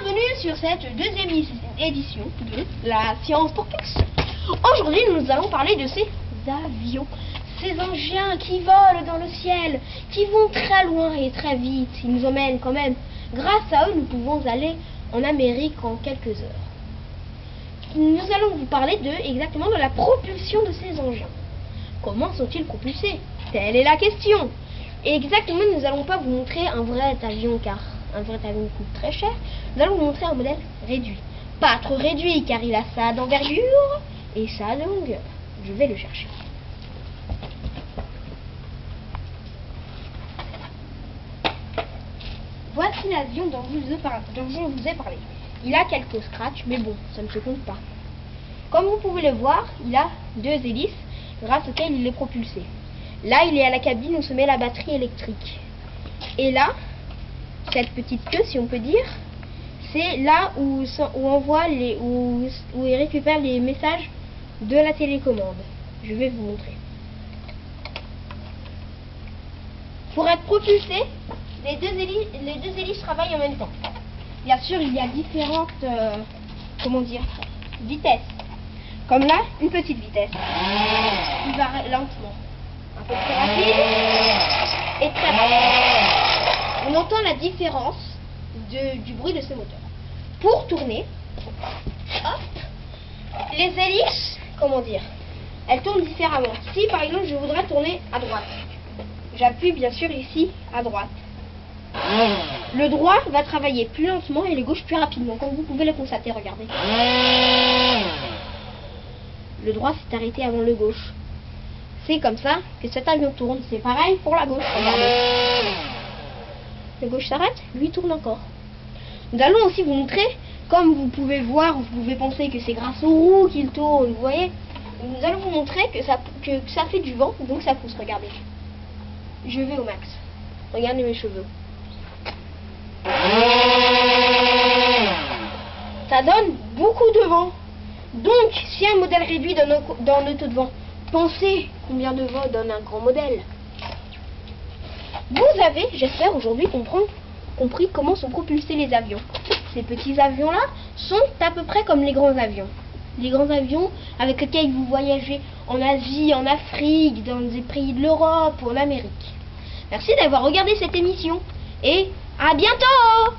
Bienvenue sur cette deuxième édition de la science pour tous. Aujourd'hui, nous allons parler de ces avions, ces engins qui volent dans le ciel, qui vont très loin et très vite. Ils nous emmènent quand même. Grâce à eux, nous pouvons aller en Amérique en quelques heures. Nous allons vous parler exactement de la propulsion de ces engins. Comment sont-ils propulsés? Telle est la question. Et exactement, nous n'allons pas vous montrer un vrai avion, car un vrai avion coûte très cher. Nous allons vous montrer un modèle réduit. Pas trop réduit, car il a ça d'envergure et ça de longueur. Je vais le chercher. Voici l'avion dont je vous ai parlé. Il a quelques scratchs, mais bon, ça ne se compte pas. Comme vous pouvez le voir, il a deux hélices grâce auxquelles il est propulsé. Là, il est à la cabine où se met la batterie électrique. Et là, cette petite queue, si on peut dire, c'est là où il récupère les messages de la télécommande. Je vais vous montrer. Pour être propulsé, les deux hélices travaillent en même temps. Bien sûr, il y a différentes vitesses. Comme là, une petite vitesse. Il va lentement. Un peu plus rapide et très rapide. On entend la différence du bruit de ce moteur. Pour tourner, hop, les hélices, elles tournent différemment. Si par exemple je voudrais tourner à droite, j'appuie bien sûr ici à droite. Le droit va travailler plus lentement et le gauche plus rapidement, comme vous pouvez le constater, regardez. Le droit s'est arrêté avant le gauche. C'est comme ça que cet avion tourne. C'est pareil pour la gauche, regardez. Le gauche s'arrête, lui tourne encore. Nous allons aussi vous montrer, comme vous pouvez voir, vous pouvez penser que c'est grâce aux roues qu'il tourne, vous voyez. Nous allons vous montrer que ça fait du vent, donc ça pousse, regardez. Je vais au max. Regardez mes cheveux. Ça donne beaucoup de vent. Donc, si un modèle réduit donne autant de vent, pensez combien de vent donne un grand modèle. Vous avez, j'espère, aujourd'hui compris comment sont propulsés les avions. Ces petits avions-là sont à peu près comme les grands avions. Les grands avions avec lesquels vous voyagez en Asie, en Afrique, dans des pays de l'Europe ou en Amérique. Merci d'avoir regardé cette émission et à bientôt!